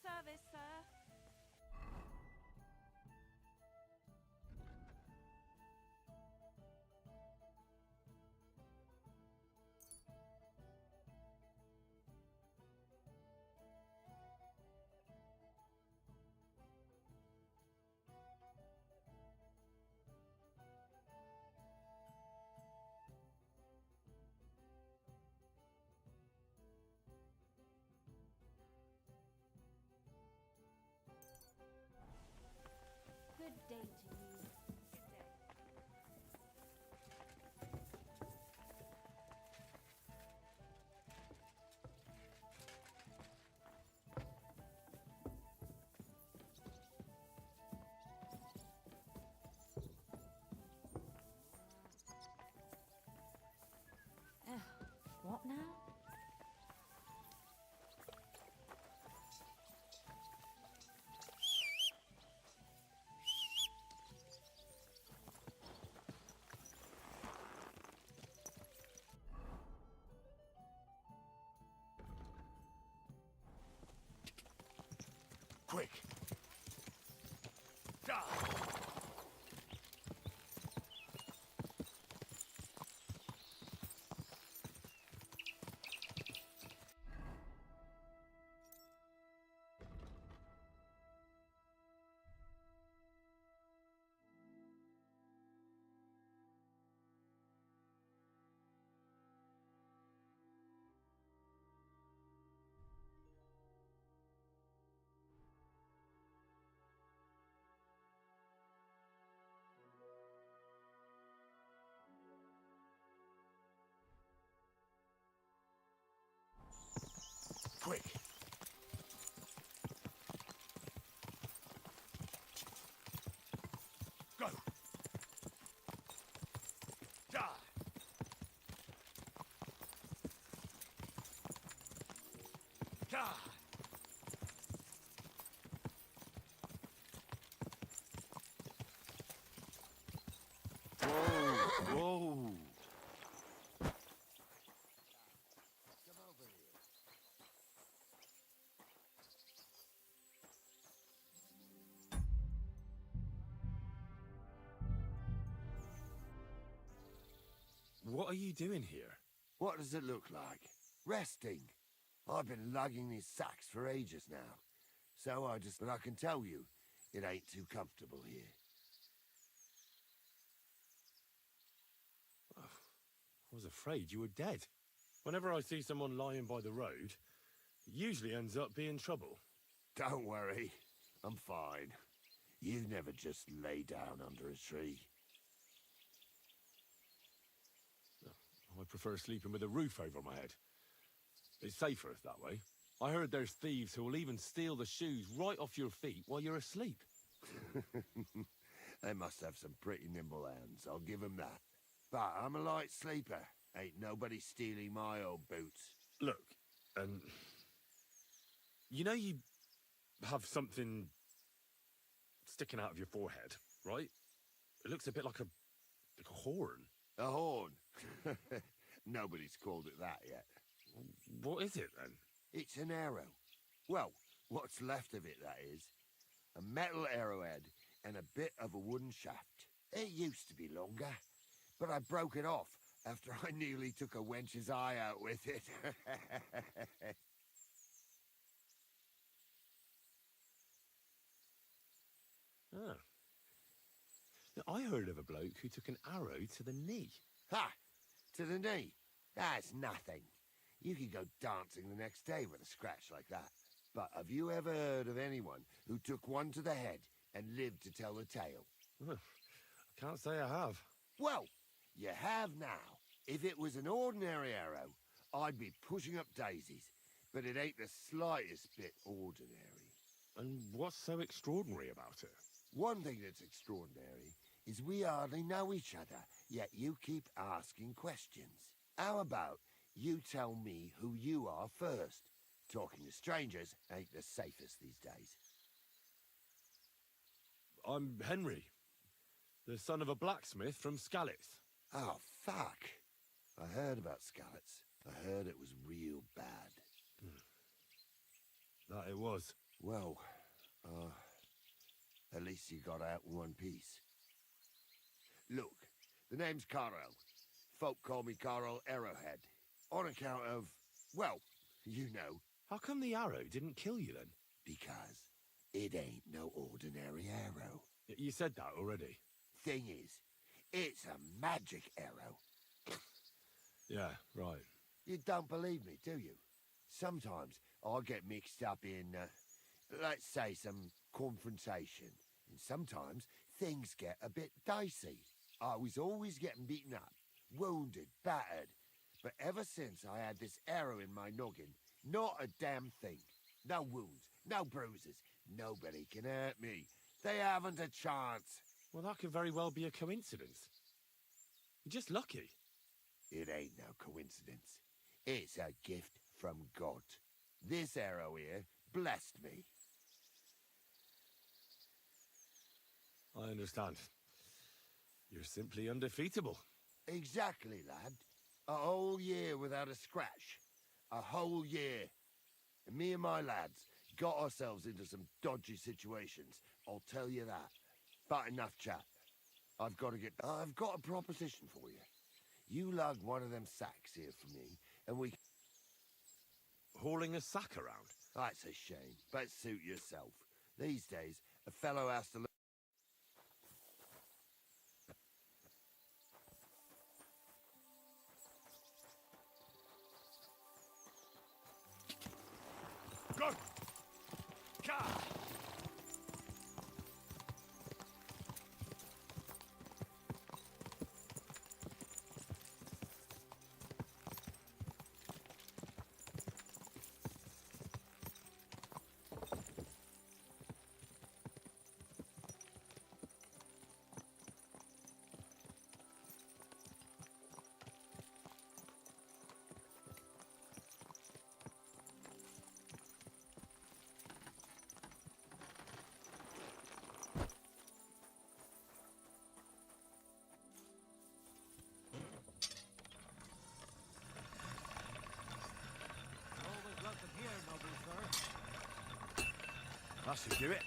service, sir. Good day to you. Good day. What now? Quick! Die! Quick! Go! Die! Die! Whoa! Come over here. What are you doing here? What does it look like? Resting. I've been lugging these sacks for ages now. But I can tell you, it ain't too comfortable here. I was afraid you were dead. Whenever I see someone lying by the road, it usually ends up being trouble. Don't worry, I'm fine. You never just lay down under a tree. I prefer sleeping with a roof over my head. It's safer that way. I heard there's thieves who will even steal the shoes right off your feet while you're asleep. They must have some pretty nimble hands, I'll give 'em that. But I'm a light sleeper. Ain't nobody stealing my old boots. Look, and... you know you have something sticking out of your forehead, right? It looks a bit like a horn. A horn. Nobody's called it that yet. What is it, then? It's an arrow. Well, what's left of it, that is. A metal arrowhead and a bit of a wooden shaft. It used to be longer, but I broke it off after I nearly took a wench's eye out with it. Ah. Now, I heard of a bloke who took an arrow to the knee. Ha! To the knee. That's nothing. You could go dancing the next day with a scratch like that. But have you ever heard of anyone who took one to the head and lived to tell the tale? I can't say I have. Well, you have now. If it was an ordinary arrow, I'd be pushing up daisies. But it ain't the slightest bit ordinary. And what's so extraordinary about it? One thing that's extraordinary is we hardly know each other, yet you keep asking questions. How about you tell me who you are first? Talking to strangers ain't the safest these days. I'm Henry, the son of a blacksmith from Skalitz. Oh, fuck. I heard about Skalitz. I heard it was real bad. That it was. Well, at least you got out in one piece. Look, the name's Carl. Folk call me Carl Arrowhead. On account of, well, you know. How come the arrow didn't kill you then? Because it ain't no ordinary arrow. You said that already. Thing is, it's a magic arrow. Yeah, right. You don't believe me, do you? Sometimes I get mixed up in, let's say, some confrontation. And sometimes things get a bit dicey. I was always getting beaten up, wounded, battered. But ever since I had this arrow in my noggin, not a damn thing. No wounds, no bruises. Nobody can hurt me. They haven't a chance. Well, that could very well be a coincidence. You're just lucky. It ain't no coincidence. It's a gift from God. This arrow here blessed me. I understand. You're simply undefeatable. Exactly, lad. A whole year without a scratch. A whole year. And me and my lads got ourselves into some dodgy situations, I'll tell you that. But enough chat. I've got a proposition for you. You lug one of them sacks here for me, and we... Hauling a sack around? That's a shame, but suit yourself. These days, a fellow has to... Go! Car! That should do it.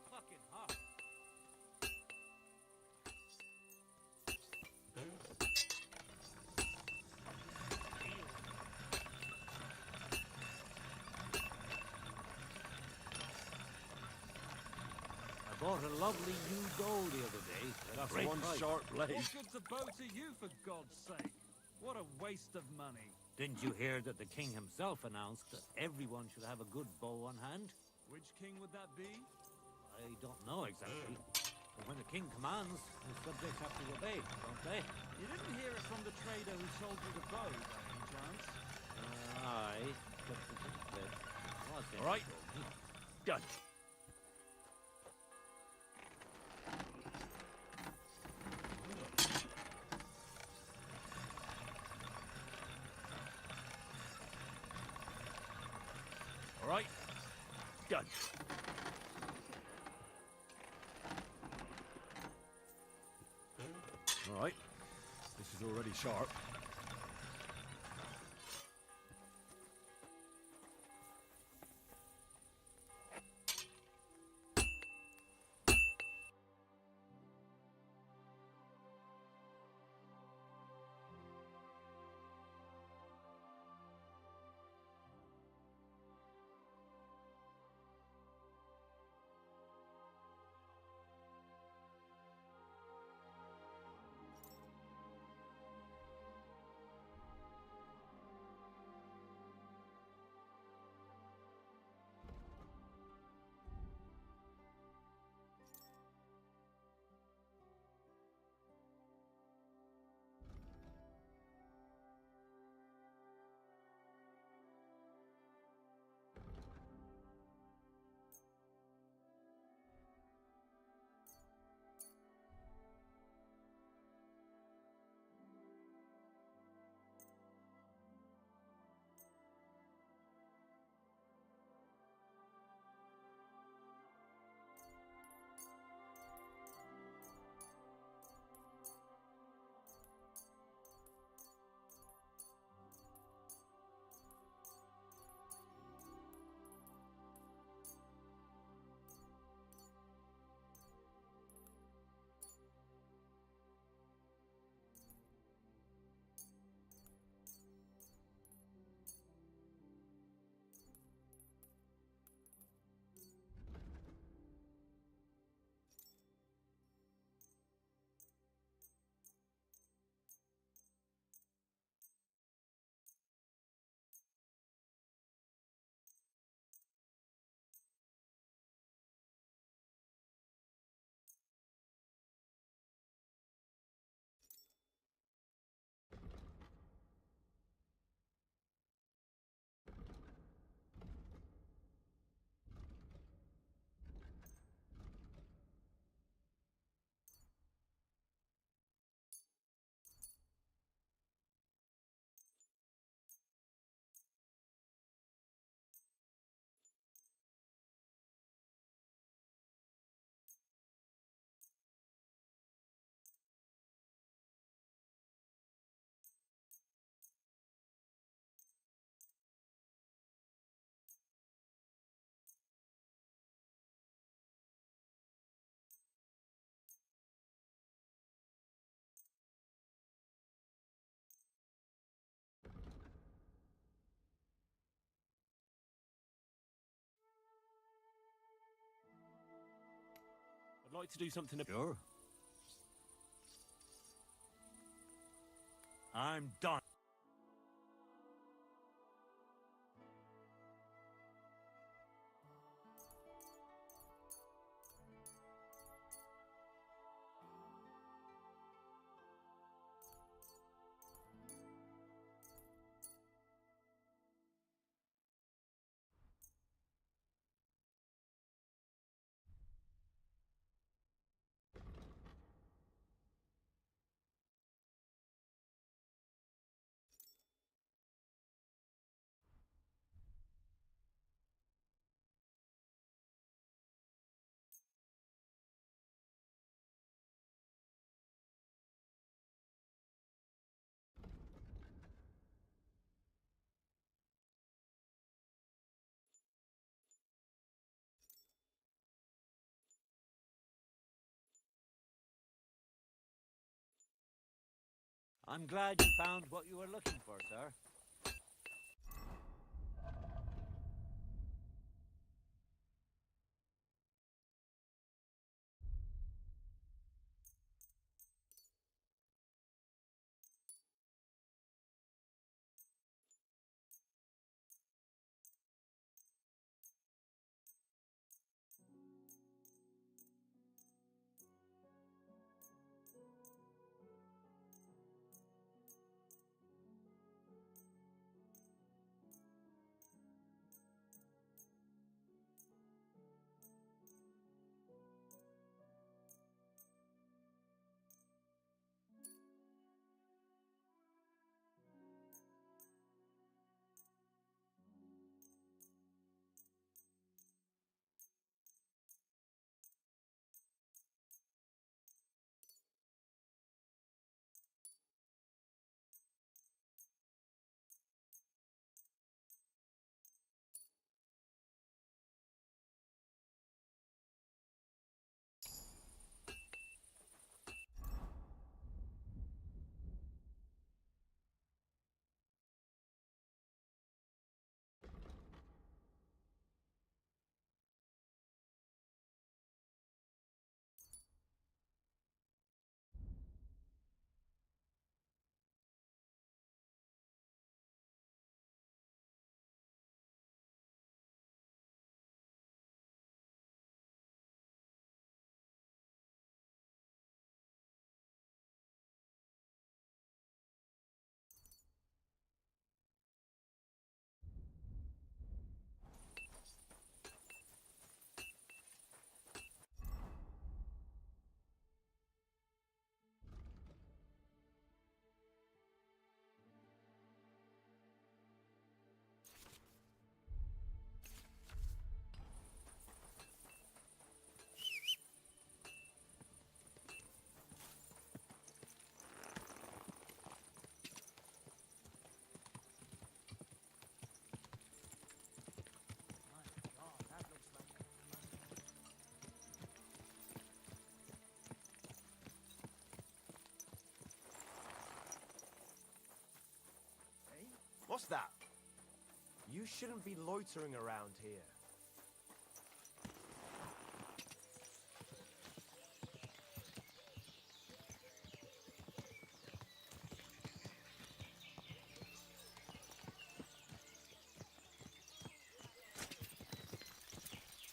Fucking hot. I bought a lovely new doll the other day. That's Great one price. sharp blade. What good's a bow to you, for God's sake? What a waste of money. Didn't you hear that the king himself announced that everyone should have a good bow on hand? Which king would that be? I don't know exactly. But when the king commands, his subjects have to obey, don't they? You didn't hear it from the trader who sold you the bow, by any chance? Aye. But All right. Done. All right. Done. All right. This is already sharp. I'd like to do something. Sure. I'm done. I'm glad you found what you were looking for, sir. What's that? You shouldn't be loitering around here.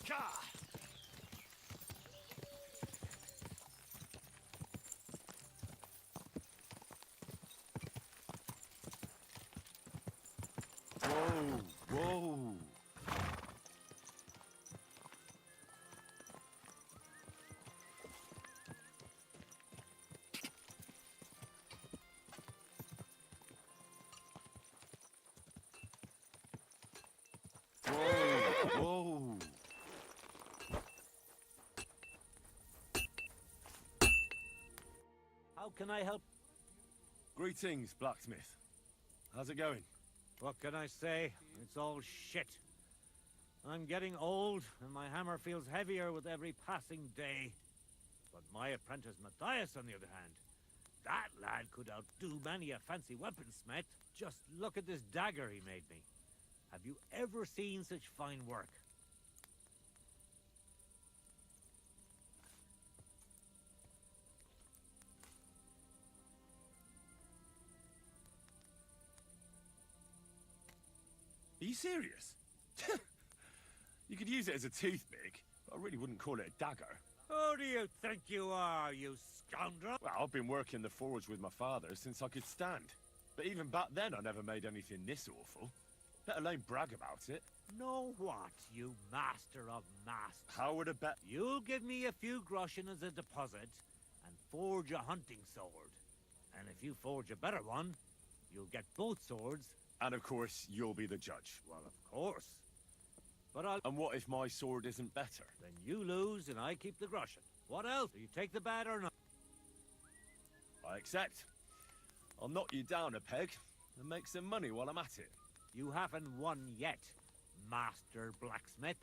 Gah! Whoa! Whoa! How can I help? Greetings, blacksmith. How's it going? What can I say? It's all shit. I'm getting old, and my hammer feels heavier with every passing day. But my apprentice Matthias, on the other hand, that lad could outdo many a fancy weaponsmith. Just look at this dagger he made me. Have you ever seen such fine work? you serious? You could use it as a toothpick, but I really wouldn't call it a dagger. Who do you think you are, you scoundrel? Well, I've been working the forge with my father since I could stand. But even back then, I never made anything this awful. Let alone brag about it. Know what, you master of masters? How would a bet? You'll give me a few groschen as a deposit and forge a hunting sword. And if you forge a better one, you'll get both swords. And of course, you'll be the judge. Well, of course. But I'll... And what if my sword isn't better? Then you lose and I keep the groschen. What else? Do you take the bet or not? I accept. I'll knock you down a peg and make some money while I'm at it. You haven't won yet, Master Blacksmith.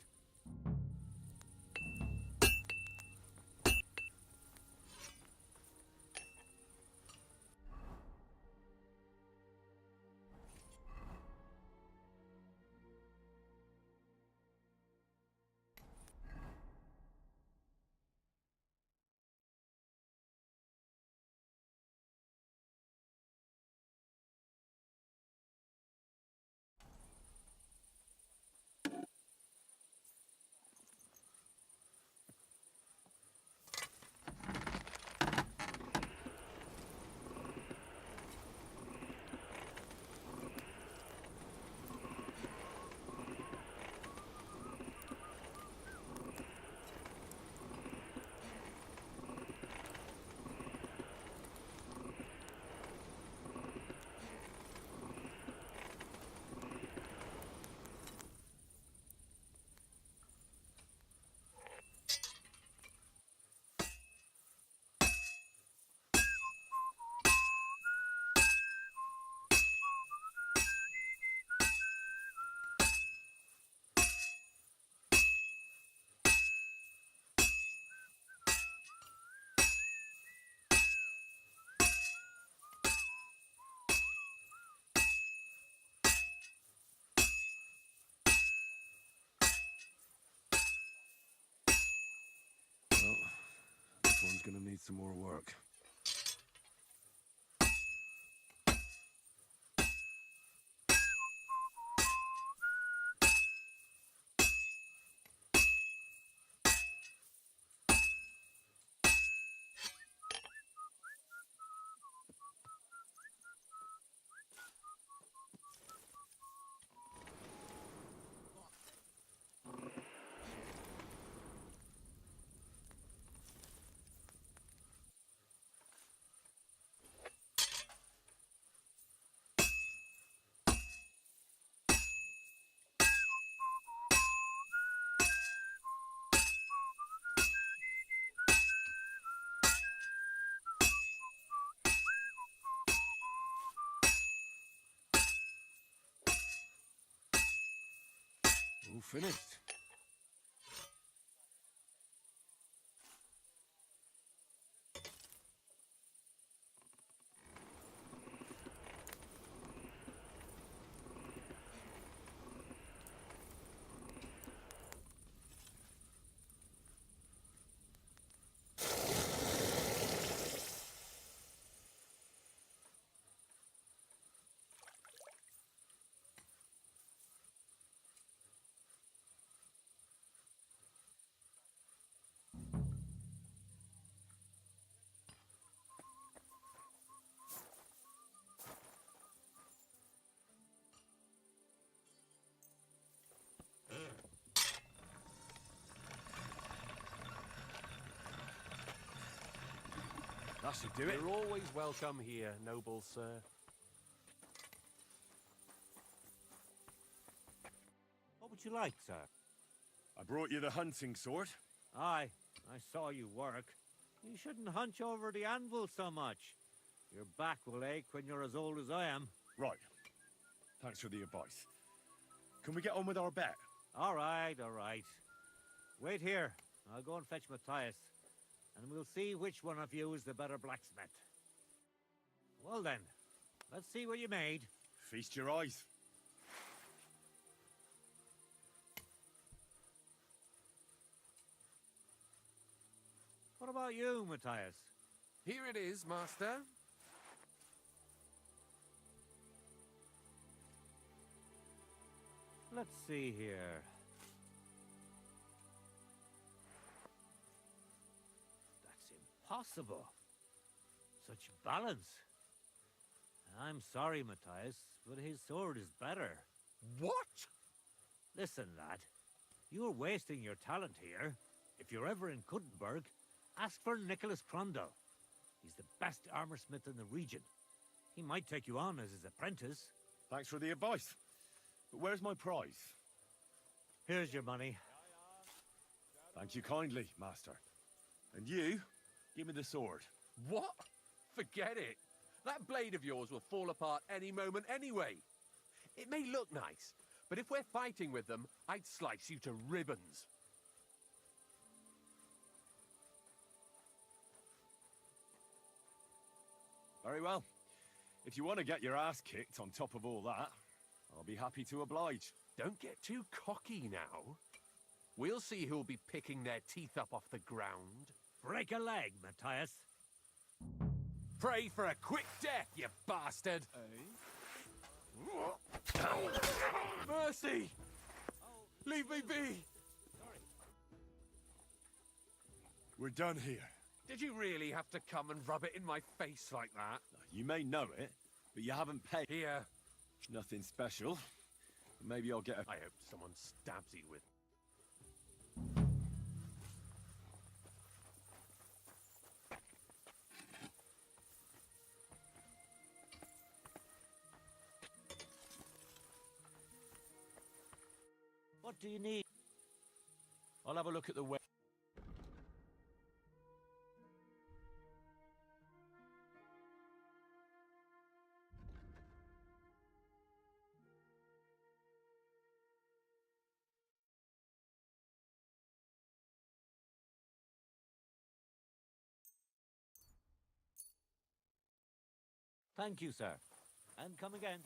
Well, this one's gonna need some more work. All finished. That should do it. You're always welcome here, noble sir. What would you like, sir? I brought you the hunting sword. Aye, I saw you work. You shouldn't hunch over the anvil so much. Your back will ache when you're as old as I am. Right. Thanks for the advice. Can we get on with our bet? All right, all right. Wait here. I'll go and fetch Matthias, and we'll see which one of you is the better blacksmith. Well then, let's see what you made. Feast your eyes. What about you, Matthias? Here it is, master. Let's see here. That's impossible. Such balance. I'm sorry, Matthias, but his sword is better. What? Listen, lad. You're wasting your talent here. If you're ever in Kuttenberg, ask for Nicholas Crondell. He's the best armorsmith in the region. He might take you on as his apprentice. Thanks for the advice. But where's my prize? Here's your money. Thank you kindly, master. And you, give me the sword. What? Forget it. That blade of yours will fall apart any moment anyway. It may look nice, but if we're fighting with them, I'd slice you to ribbons. Very well. If you want to get your ass kicked on top of all that, I'll be happy to oblige. Don't get too cocky now. We'll see who'll be picking their teeth up off the ground. Break a leg, Matthias. Pray for a quick death, you bastard! Mercy! Leave me be! We're done here. Did you really have to come and rub it in my face like that? You may know it, but you haven't paid. Here. Nothing special. Maybe I'll get a... I hope someone stabs you with... What do you need? I'll have a look at the web. Thank you, sir. And come again.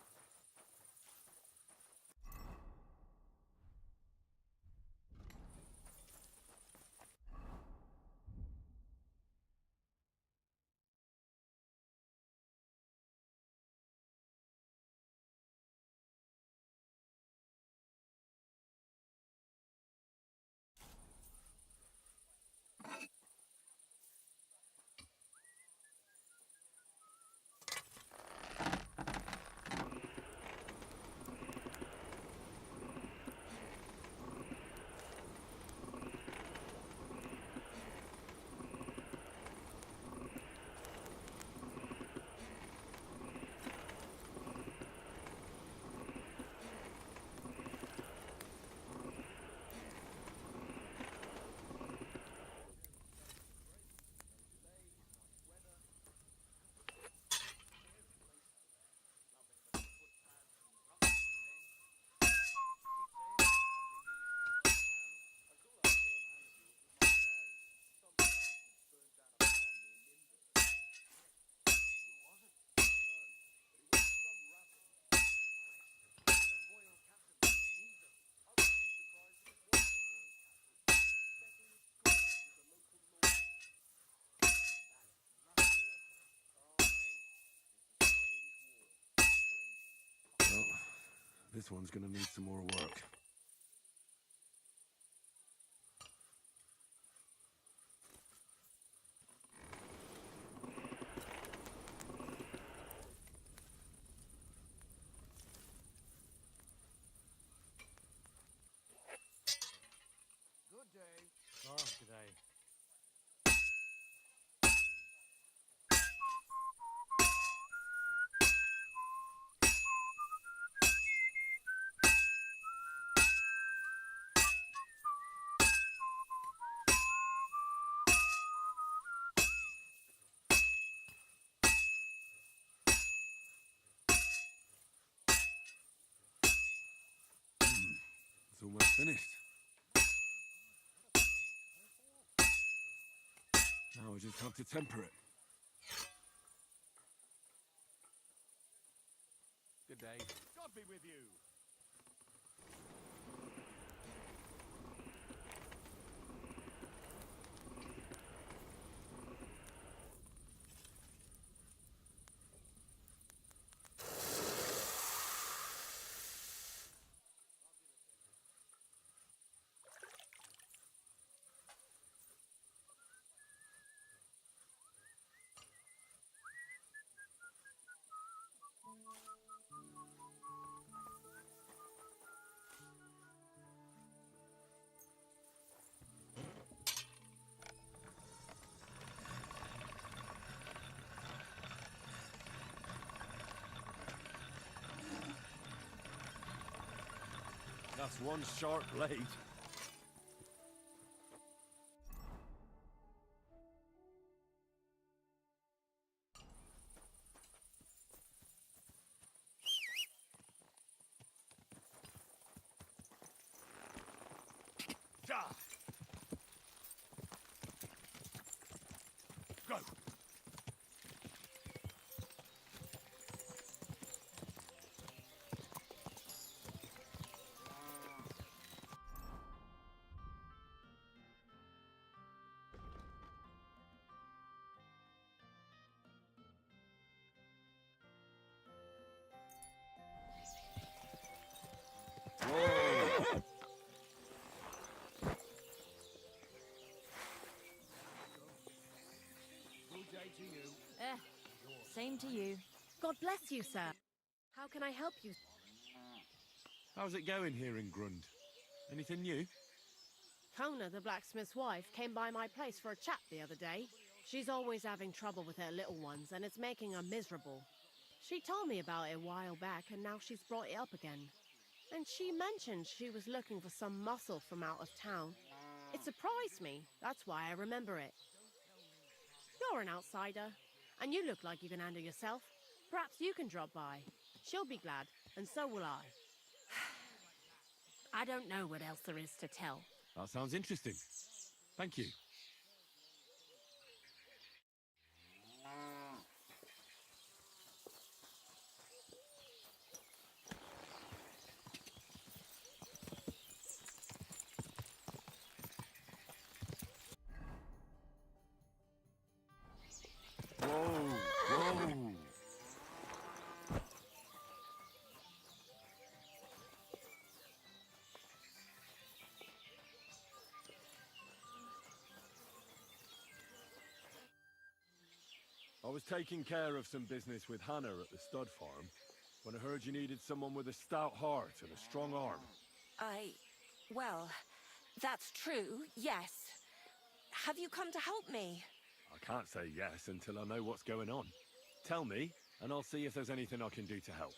Well, this one's gonna need some more work. Good day. Oh, today. It's almost finished. Now I just have to temper it. Good day. God be with you. That's one sharp blade. Go! Good day to you. Same to you. God bless you, sir. How can I help you? How's it going here in Grund? Anything new? Kona, the blacksmith's wife, came by my place for a chat the other day. She's always having trouble with her little ones, and it's making her miserable. She told me about it a while back, and now she's brought it up again. And she mentioned she was looking for some muscle from out of town. It surprised me. That's why I remember it. You're an outsider, and you look like you can handle yourself. Perhaps you can drop by. She'll be glad, and so will I. I don't know what else there is to tell. That sounds interesting. Thank you. Whoa! I was taking care of some business with Hannah at the stud farm when I heard you needed someone with a stout heart and a strong arm. Well, that's true, yes. Have you come to help me? I can't say yes until I know what's going on. Tell me, and I'll see if there's anything I can do to help.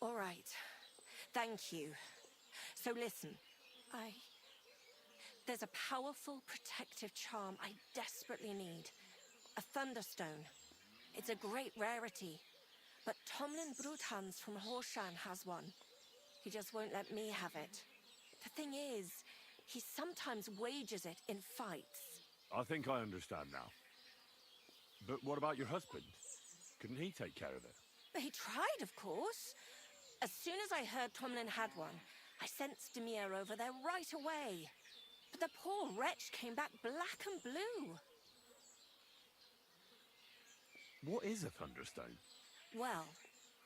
All right. Thank you. So listen, there's a powerful protective charm I desperately need. A Thunderstone. It's a great rarity. But Tomlin Bruthans from Horshan has one. He just won't let me have it. The thing is, he sometimes wages it in fights. I think I understand now. But what about your husband? Couldn't he take care of it? He tried, of course. As soon as I heard Tomlin had one, I sent Demir over there right away. But the poor wretch came back black and blue. What is a Thunderstone? Well,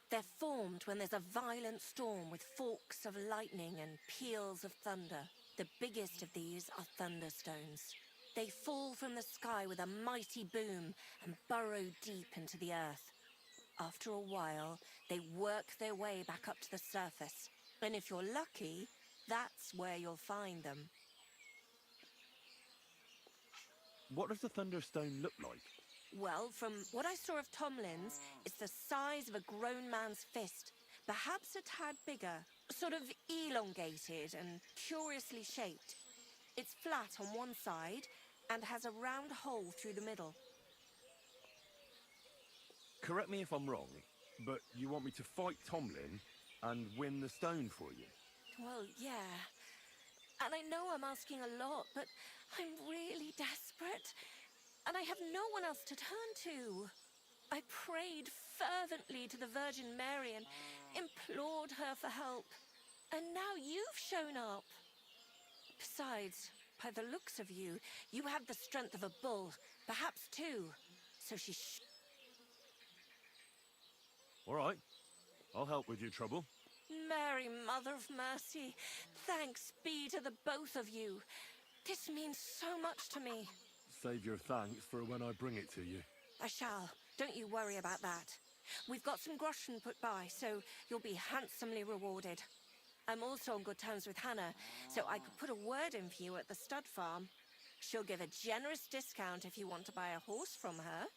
they're formed when there's a violent storm with forks of lightning and peals of thunder. The biggest of these are Thunderstones. They fall from the sky with a mighty boom and burrow deep into the earth. After a while, they work their way back up to the surface. And if you're lucky, that's where you'll find them. What does a Thunderstone look like? Well, from what I saw of Tomlin's, it's the size of a grown man's fist. Perhaps a tad bigger. Sort of elongated and curiously shaped. It's flat on one side and has a round hole through the middle. Correct me if I'm wrong, but you want me to fight Tomlin and win the stone for you? Well, yeah. And I know I'm asking a lot, but I'm really desperate. And I have no one else to turn to. I prayed fervently to the Virgin Mary and implored her for help. And now you've shown up. Besides, by the looks of you, you have the strength of a bull, perhaps two. So All right. I'll help with your trouble. Mary, Mother of Mercy, thanks be to the both of you. This means so much to me. Save your thanks for when I bring it to you. I shall. Don't you worry about that. We've got some groschen put by, so you'll be handsomely rewarded. I'm also on good terms with Hannah, so I could put a word in for you at the stud farm. She'll give a generous discount if you want to buy a horse from her.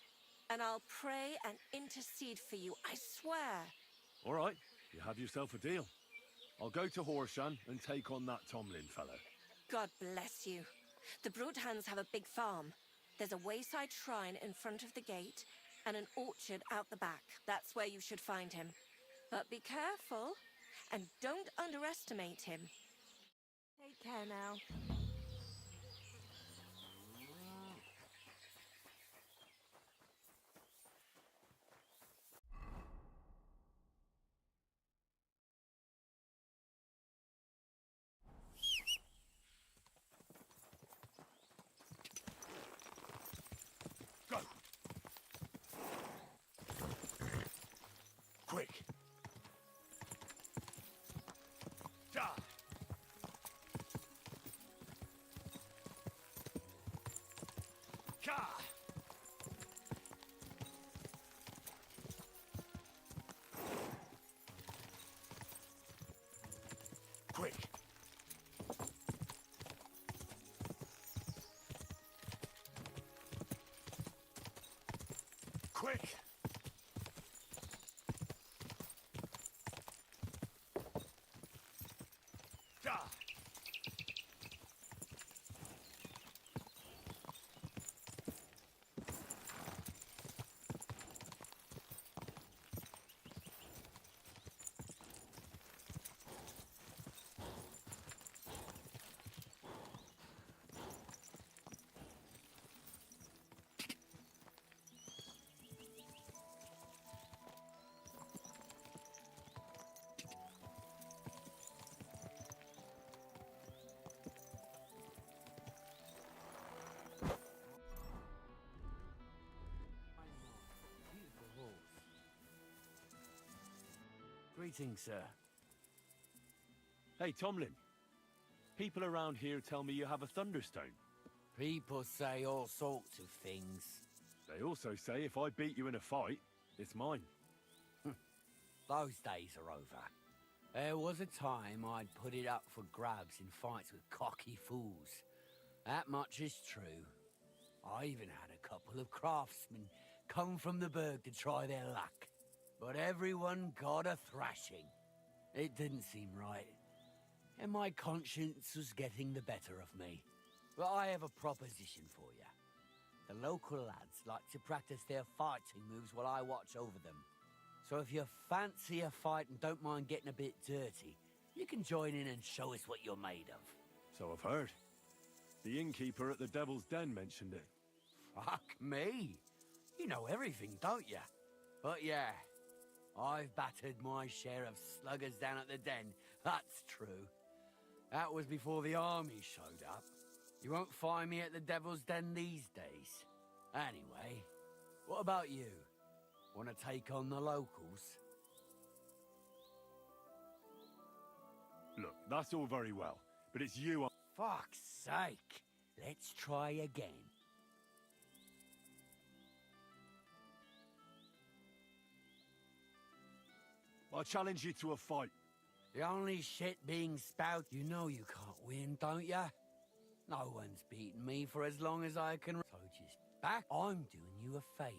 And I'll pray and intercede for you, I swear. All right. You have yourself a deal. I'll go to Horshan and take on that Tomlin fellow. God bless you. The Broodhounds have a big farm. There's a wayside shrine in front of the gate and an orchard out the back. That's where you should find him. But be careful and don't underestimate him. Take care now. Go! Quick! Ja! Ka! Quick! Quick! Ja! Greetings, sir. Hey, Tomlin. People around here tell me you have a Thunderstone. People say all sorts of things. They also say if I beat you in a fight, it's mine. Those days are over. There was a time I'd put it up for grabs in fights with cocky fools. That much is true. I even had a couple of craftsmen come from the burg to try their luck. But everyone got a thrashing. It didn't seem right. And my conscience was getting the better of me. But I have a proposition for you. The local lads like to practice their fighting moves while I watch over them. So if you fancy a fight and don't mind getting a bit dirty, you can join in and show us what you're made of. So I've heard. The innkeeper at the Devil's Den mentioned it. Fuck me. You know everything, don't you? But yeah, I've battered my share of sluggers down at the den. That's true. That was before the army showed up. You won't find me at the Devil's Den these days. Anyway, what about you? Want to take on the locals? Look, that's all very well, but it's you Fuck's sake. Let's try again. I challenge you to a fight. The only shit being spout, you know you can't win, don't ya? No one's beaten me for as long as I can. So just back. I'm doing you a favor.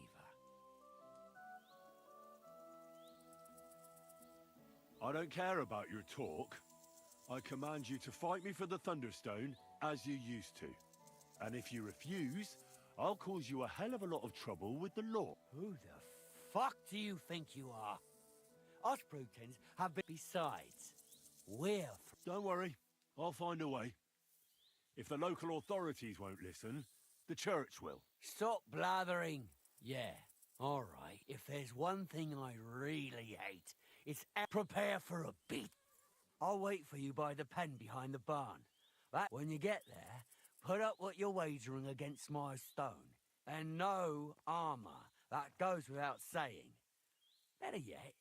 I don't care about your talk. I command you to fight me for the Thunderstone as you used to. And if you refuse, I'll cause you a hell of a lot of trouble with the law. Who the fuck do you think you are? Us Brutens have been. Besides, we're. Don't worry, I'll find a way. If the local authorities won't listen, the church will. Stop blathering. Yeah, all right. If there's one thing I really hate, it's prepare for a beat. I'll wait for you by the pen behind the barn. That when you get there, put up what you're wagering against my stone. And no armor. That goes without saying. Better yet,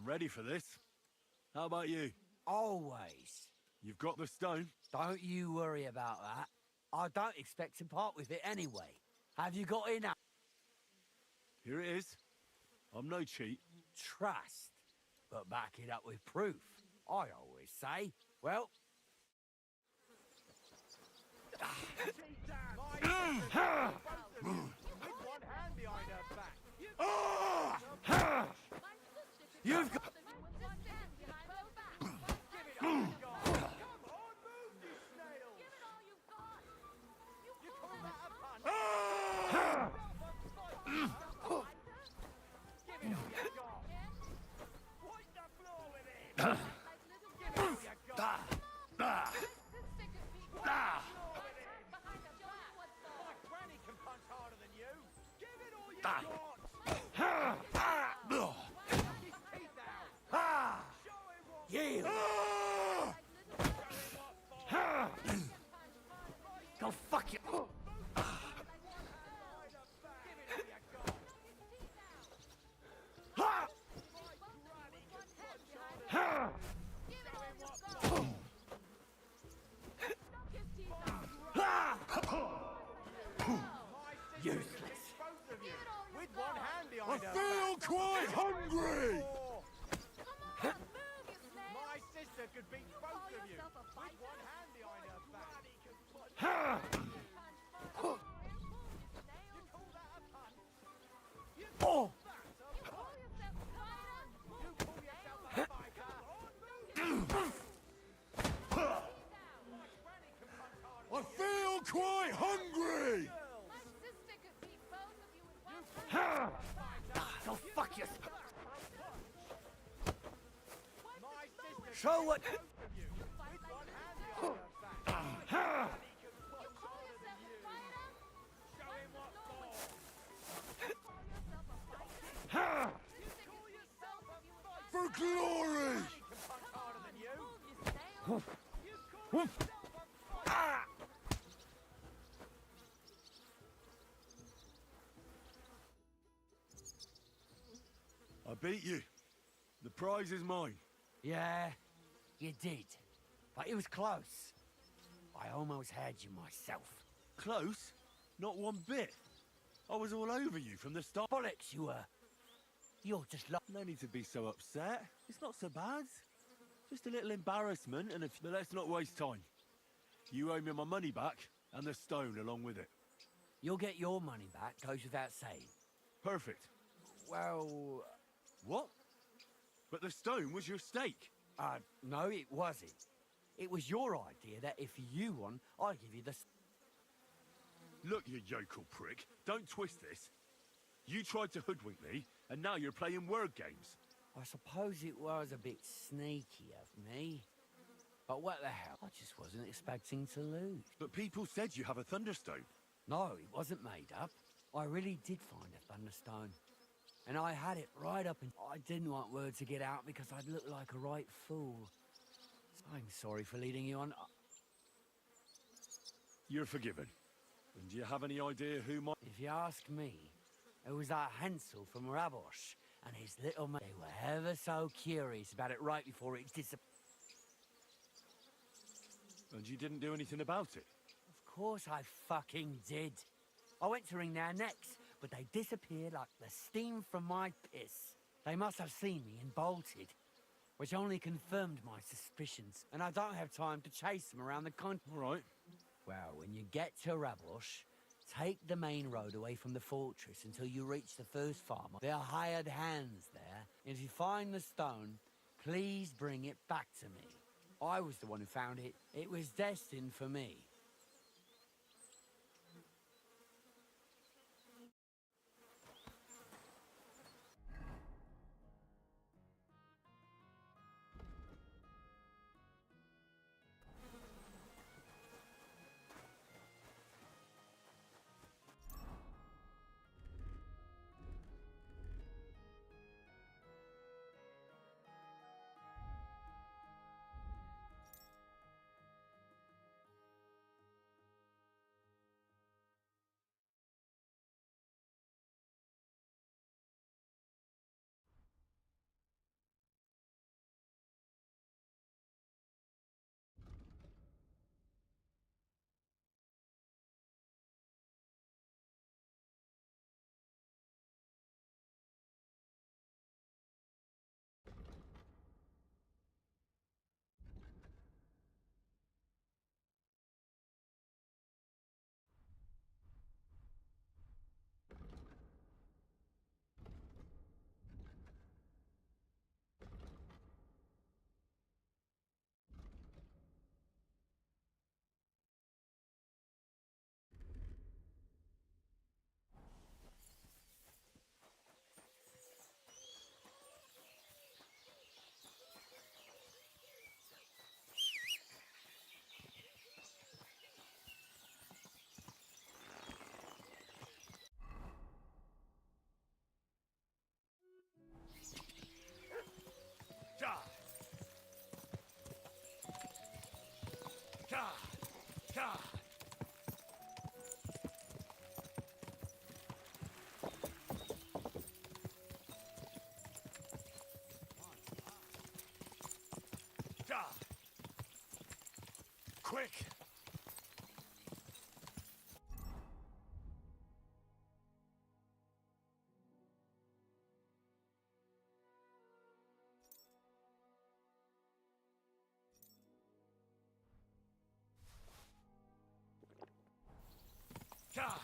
I'm ready for this. How about you? Always. You've got the stone? Don't you worry about that. I don't expect to part with it anyway. Have you got enough? Here it is. I'm no cheat. Trust, but back it up with proof. I always say, well... You've got... Go fuck you! Useless. With one hand I behind her feel back. quite hungry! My sister could beat both of you. With one hand behind her back. You call that a punt? You Oh! call yourself a fighter? I feel quite hungry! Go fuck you! My sister Show what... with one hand behind her back. Show him what for. For glory! Can punch harder than you. I beat you. The prize is mine. Yeah, you did. But it was close. I almost had you myself. Close? Not one bit. I was all over you from the start. Bollocks you were. You're just like... No need to be so upset. It's not so bad. Just a little embarrassment and but let's not waste time. You owe me my money back and the stone along with it. You'll get your money back, goes without saying. Perfect. Well... What? But the stone was your stake. No, it wasn't. It was your idea that if you won, I'd give you the... Look, you yokel prick. Don't twist this. You tried to hoodwink me, and now you're playing word games. I suppose it was a bit sneaky of me. But what the hell? I just wasn't expecting to lose. But people said you have a thunderstone. No, it wasn't made up. I really did find a thunderstone. And I had it right up and I didn't want word to get out because I'd look like a right fool. I'm sorry for leading you on. You're forgiven. And do you have any idea who might... If you ask me, it was that Hansel from Rabosh and his little mate. They were ever so curious about it right before it disappeared. And you didn't do anything about it? Of course I fucking did. I went to wring their necks, but they disappeared like the steam from my piss. They must have seen me and bolted, which only confirmed my suspicions, and I don't have time to chase them around the country. All right. Well, when you get to Rabosh, take the main road away from the fortress until you reach the first farm. There are hired hands there, and if you find the stone, please bring it back to me. I was the one who found it. It was destined for me. Quick! God!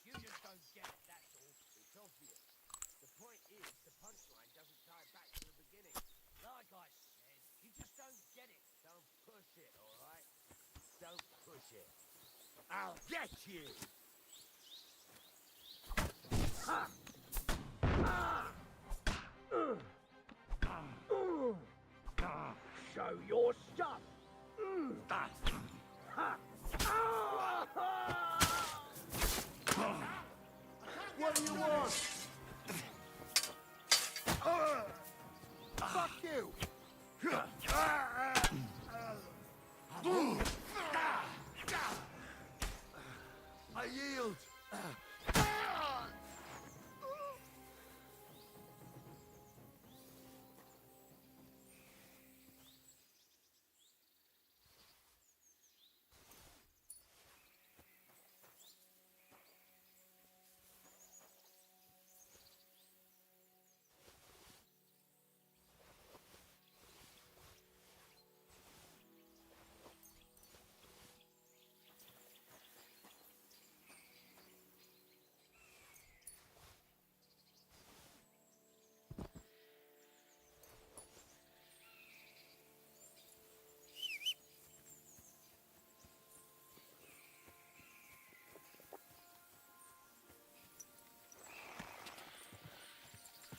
You just don't get it, that's all. It's obvious. The point is, the punchline doesn't tie back to the beginning. Like I said, you just don't get it. Don't push it, all right? Don't push it. I'll get you! Show your stuff! What do you want? Fuck you! I yield!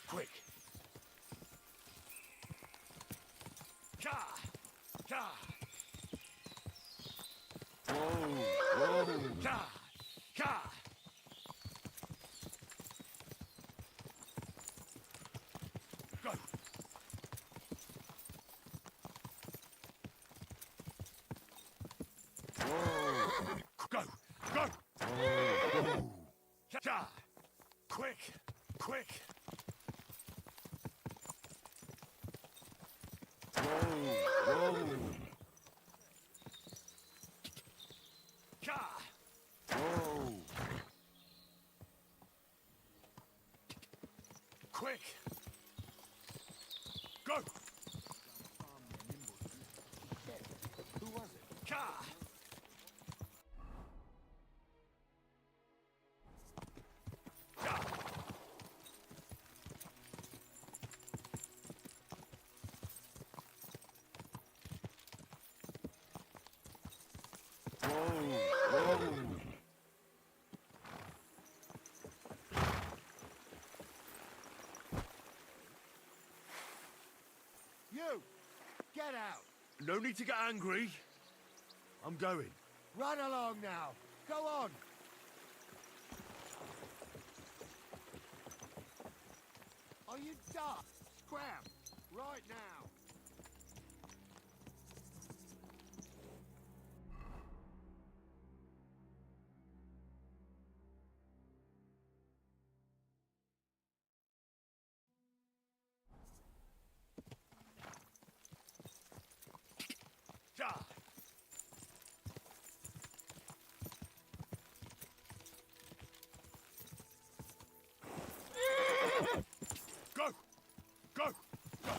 Quick! Ka! Ka! Whoa! Ka! Ka! Go! Go! Go! Ka! Quick! Quick! Quick! Go! Who was it? Ka! Ka! You! Get out! No need to get angry. I'm going. Run along now! Go on! Are you daft? Scram! Right now! Ka! Go! Go! Go!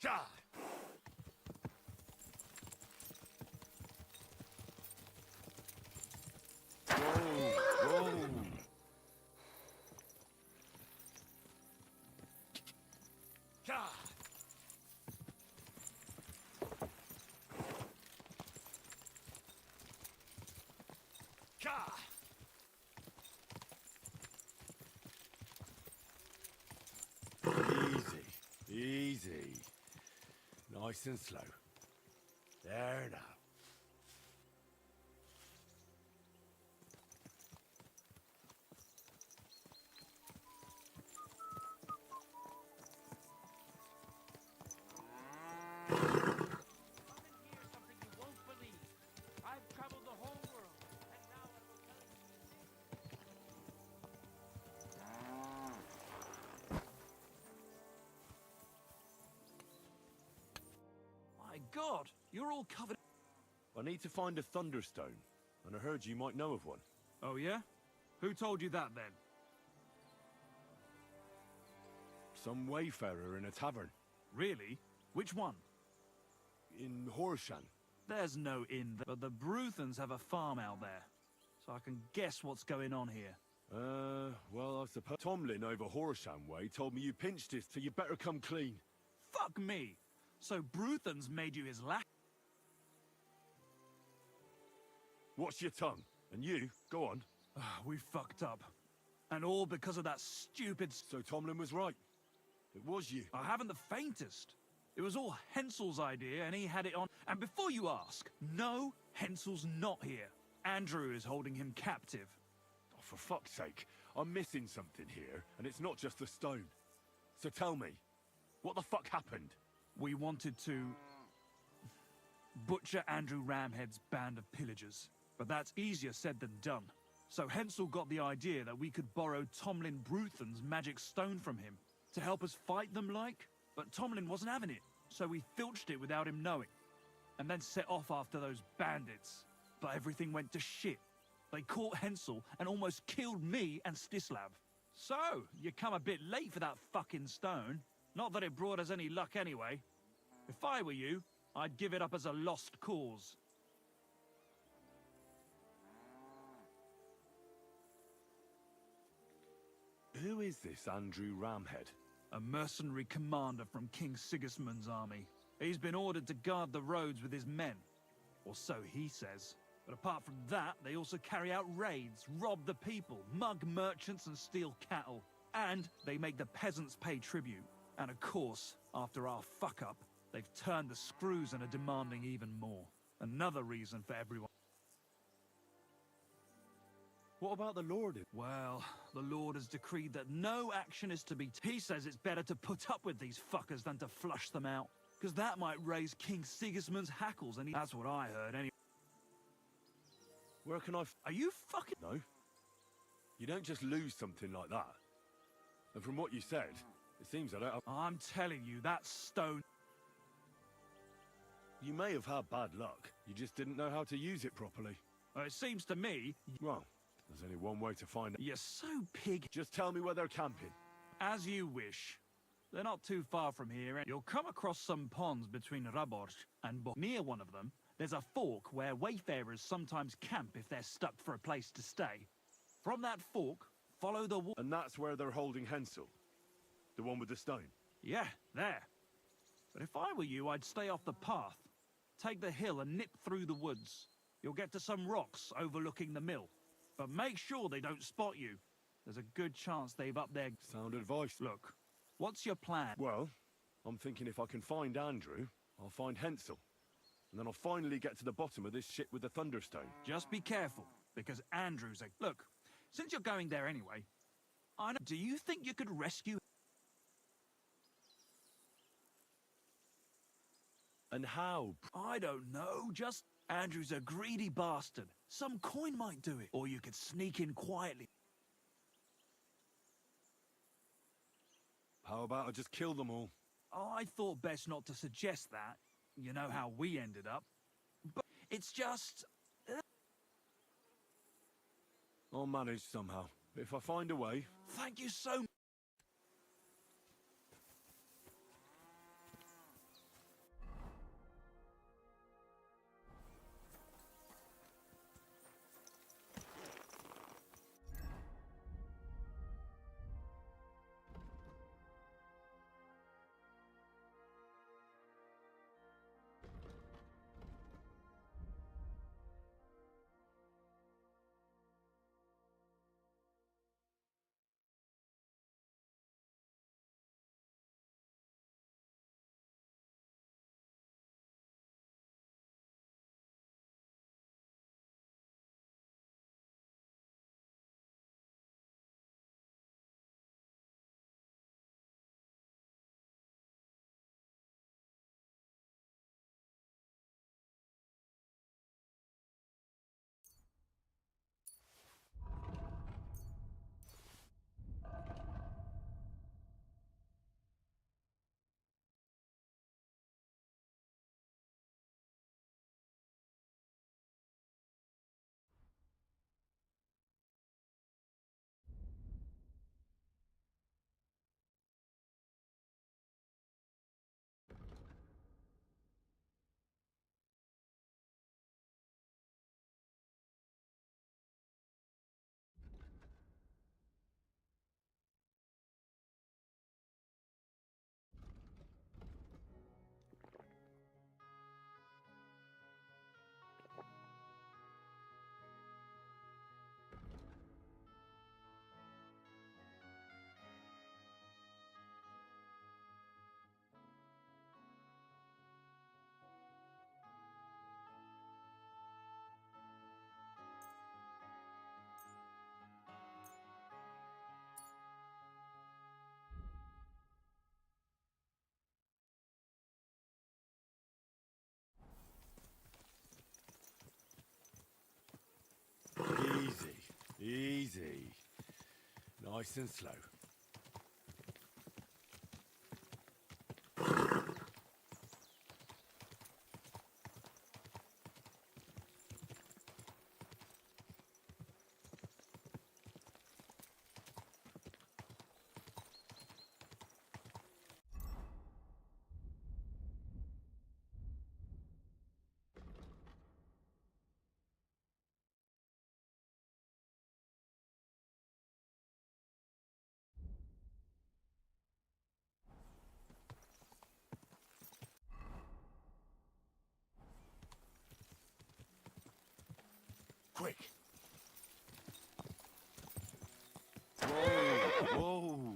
God! Whoa! God! God! Easy, easy. Nice and slow. There now. My God, you're all covered. I need to find a Thunderstone, and I heard you might know of one. Oh, yeah? Who told you that, then? Some wayfarer in a tavern Really? Which one? in Horshan. There's no inn there, but the Bruthans have a farm out there. So I can guess what's going on here. Well, I suppose Tomlin over Horshan way told me you pinched it, so you better come clean. Fuck me! So Bruthans made you his lack? Watch your tongue. And you, go on. We fucked up. And all because of that stupid... So Tomlin was right. It was you. I haven't the faintest. It was all Hensel's idea, and he had it on... And before you ask, no, Hensel's not here. Andrew is holding him captive. Oh, for fuck's sake. I'm missing something here, and it's not just the stone. So tell me, what the fuck happened? We wanted to... butcher Andrew Ramhead's band of pillagers. But that's easier said than done. So Hensel got the idea that we could borrow Tomlin Bruthan's magic stone from him to help us fight them like, but Tomlin wasn't having it, so we filched it without him knowing, and then set off after those bandits. But everything went to shit. They caught Hensel and almost killed me and Stislav. So, you come a bit late for that fucking stone. Not that it brought us any luck anyway. If I were you, I'd give it up as a lost cause. Who is this Andrew Ramhead? A mercenary commander from King Sigismund's army. He's been ordered to guard the roads with his men. Or so he says. But apart from that, they also carry out raids, rob the people, mug merchants and steal cattle. And they make the peasants pay tribute. And of course, after our fuck-up, they've turned the screws and are demanding even more. Another reason for everyone. What about the Lord? Well, the Lord has decreed that no action is to be He says it's better to put up with these fuckers than to flush them out. Because that might raise King Sigismund's hackles, and that's what I heard anyway. Where can I Are you fucking... No. You don't just lose something like that. And from what you said, it seems I don't have... I'm telling you, that stone... You may have had bad luck. You just didn't know how to use it properly. It seems to me... Well, there's only one way to find it. You're so pig... Just tell me where they're camping. As you wish. They're not too far from here, and you'll come across some ponds between Raborch and Near one of them, there's a fork where wayfarers sometimes camp if they're stuck for a place to stay. From that fork, follow the And that's where they're holding Hensel? The one with the stone? Yeah, there. But if I were you, I'd stay off the path. Take the hill and nip through the woods. You'll get to some rocks overlooking the mill. But make sure they don't spot you. There's a good chance they've upped their... Sound advice. Look, what's your plan? Well, I'm thinking if I can find Andrew, I'll find Hensel. And then I'll finally get to the bottom of this shit with the Thunderstone. Just be careful, because Andrew's a... Look, since you're going there anyway, I know... Do you think you could rescue... And how? I don't know, just... Andrew's a greedy bastard. Some coin might do it. Or you could sneak in quietly. How about I just kill them all? I thought best not to suggest that. You know how we ended up. But it's just... I'll manage somehow. If I find a way... Thank you so much. Nice and slow. Quick! Whoa!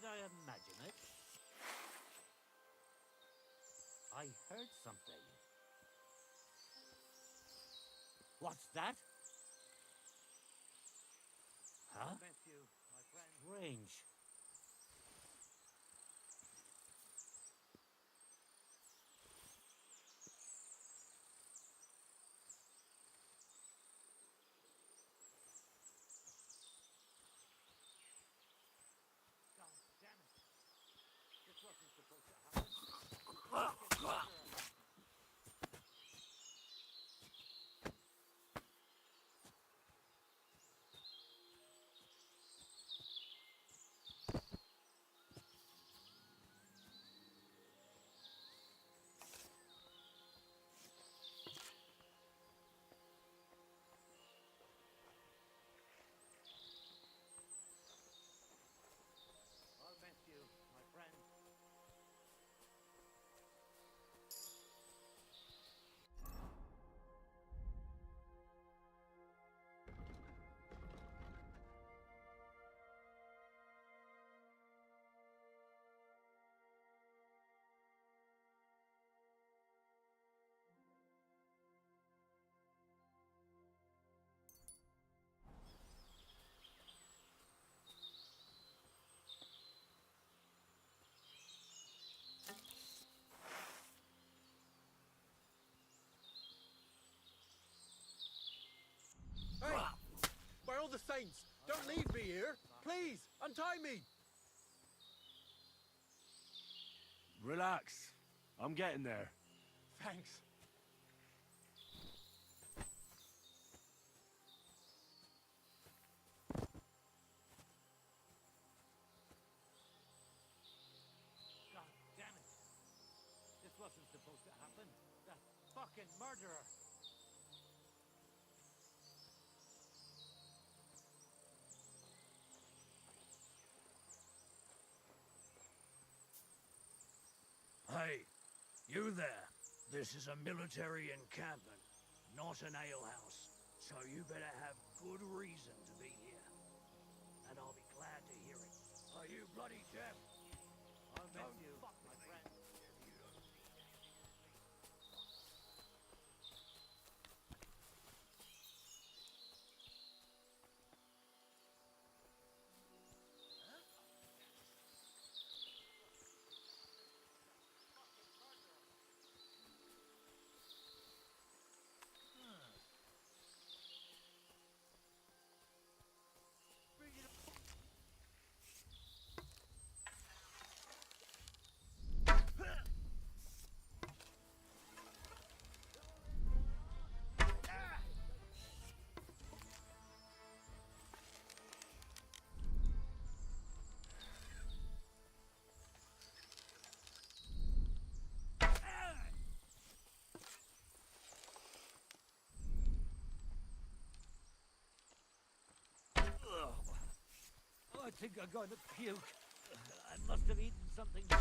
Did I imagine it? I heard something. What's that? Huh? Strange. saints! Don't leave me here! Please, untie me! Relax. I'm getting there. Thanks. God damn it. This wasn't supposed to happen. That fucking murderer. Hey, you there. This is a military encampment, not an alehouse. So you better have good reason to be here. And I'll be glad to hear it. Are you bloody deaf? I'll miss you, my friend. I think I'm going to puke. I must have eaten something bad.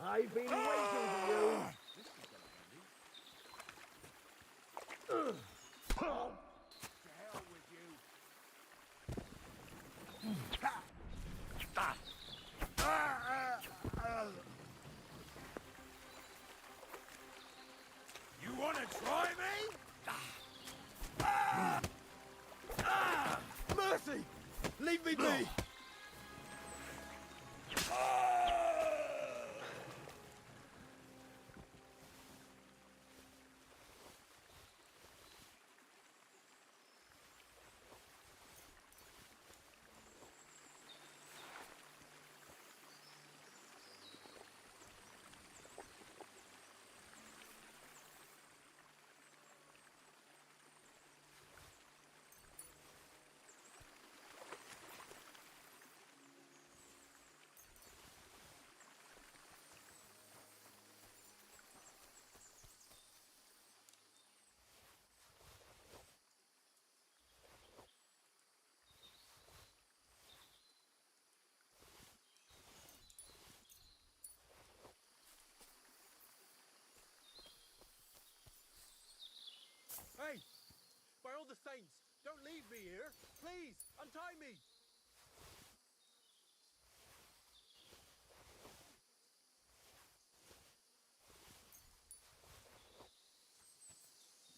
I've been waiting for you. To hell with you. You want to try me? Mercy! Leave me be! Hey! By all the saints, don't leave me here! Please, untie me!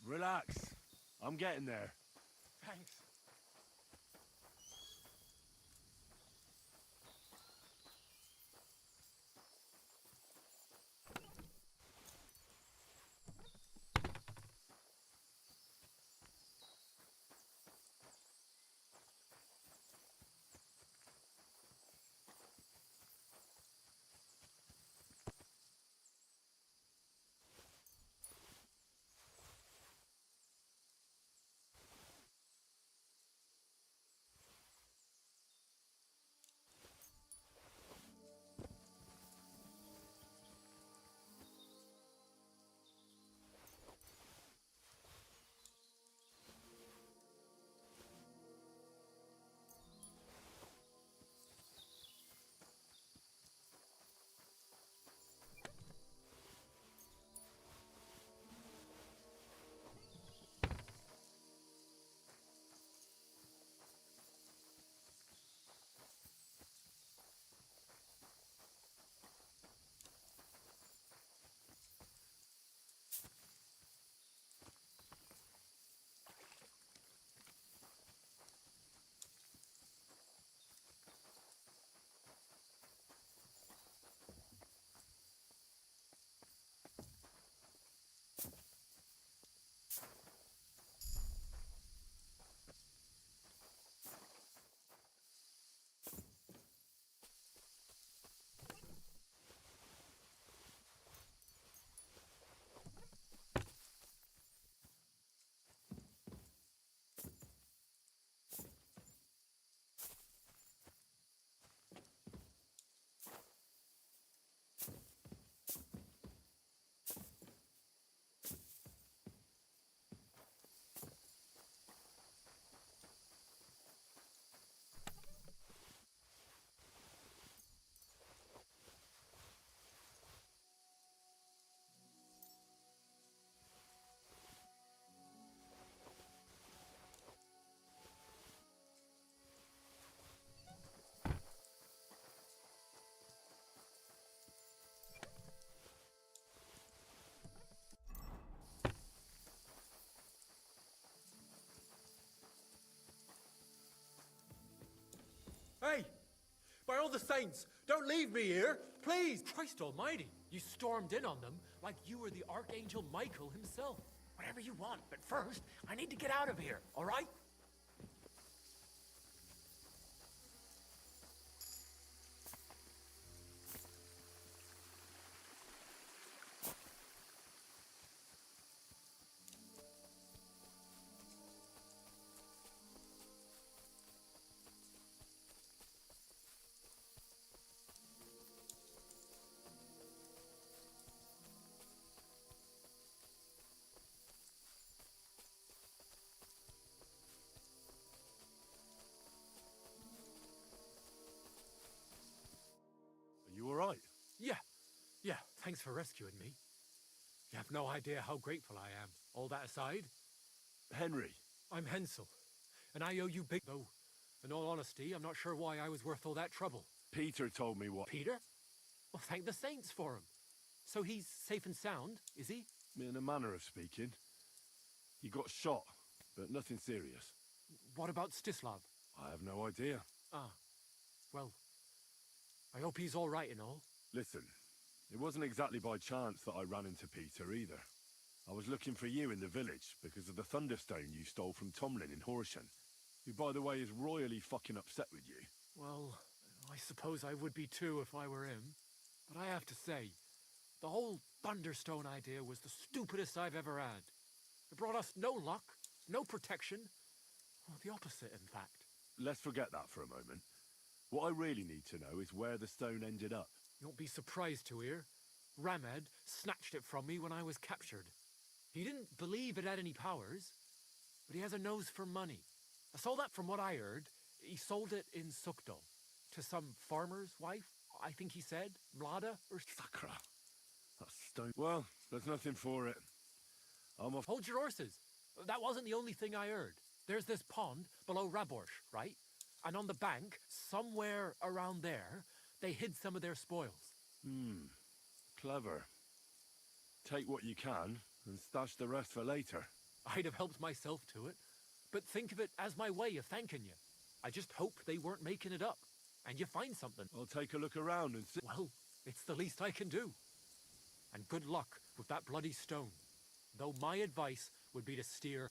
Relax. I'm getting there. Thanks. Hey! By all the saints, don't leave me here! Please! Christ almighty! You stormed in on them like you were the Archangel Michael himself. Whatever you want, but first, I need to get out of here, all right? Are you all right? Yeah, thanks for rescuing me. You have no idea how grateful I am. All that aside, Henry, I'm Hensel, and I owe you big... Though, in all honesty, I'm not sure why I was worth all that trouble. Peter told me what... Peter? Well, thank the saints for him. So he's safe and sound, is he? In a manner of speaking. He got shot, but nothing serious. What about Stislav? I have no idea. Ah, well, I hope he's all right and all. Listen, it wasn't exactly by chance that I ran into Peter either. I was looking for you in the village because of the Thunderstone you stole from Tomlin in Horsham, who, by the way, is royally fucking upset with you. Well, I suppose I would be too if I were him. But I have to say, the whole Thunderstone idea was the stupidest I've ever had. It brought us no luck, no protection. Well, the opposite, in fact. Let's forget that for a moment. What I really need to know is where the stone ended up. You won't be surprised to hear. Ramed snatched it from me when I was captured. He didn't believe it had any powers, but he has a nose for money. I saw that from what I heard. He sold it in Sukdal to some farmer's wife, I think he said. Mlada or... Sakra. That stone... Well, there's nothing for it. I'm off... Hold your horses. That wasn't the only thing I heard. There's this pond below Raborsh, right? And on the bank, somewhere around there, they hid some of their spoils. Clever. Take what you can and stash the rest for later. I'd have helped myself to it, but think of it as my way of thanking you. I just hoped they weren't making it up, and you find something. I'll take a look around and see... Well, it's the least I can do. And good luck with that bloody stone. Though my advice would be to steer...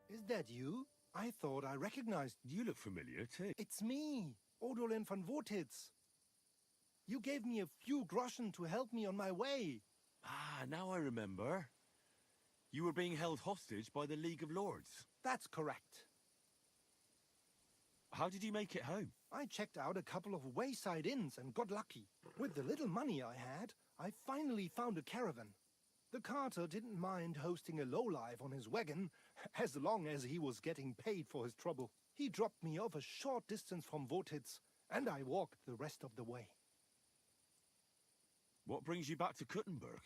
Is that you? I thought I recognized... You look familiar, too. It's me, Odolin von Wotitz. You gave me a few groschen to help me on my way. Ah, now I remember. You were being held hostage by the League of Lords. That's correct. How did you make it home? I checked out a couple of wayside inns and got lucky. With the little money I had, I finally found a caravan. The carter didn't mind hosting a lowlife on his wagon, as long as he was getting paid for his trouble. He dropped me off a short distance from Votitz, and I walked the rest of the way. What brings you back to Kuttenberg?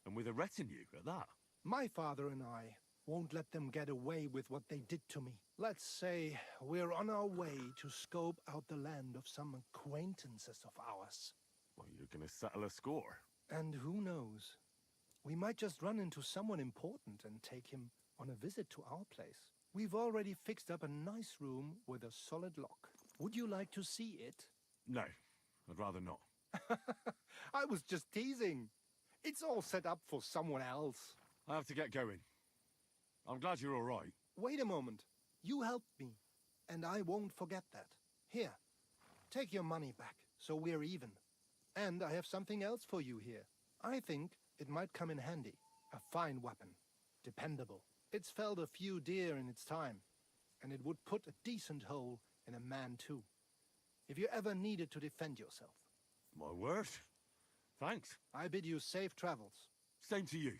And with a retinue at that? My father and I won't let them get away with what they did to me. Let's say we're on our way to scope out the land of some acquaintances of ours. Well, you're gonna settle a score. And who knows? We might just run into someone important and take him on a visit to our place. We've already fixed up a nice room with a solid lock. Would you like to see it? No, I'd rather not. I was just teasing. It's all set up for someone else. I have to get going. I'm glad you're all right. Wait a moment. You helped me, and I won't forget that. Here, take your money back, so we're even. And I have something else for you here. I think it might come in handy. A fine weapon. Dependable. It's felled a few deer in its time, and it would put a decent hole in a man too, if you ever needed to defend yourself. My word. Thanks. I bid you safe travels. Same to you.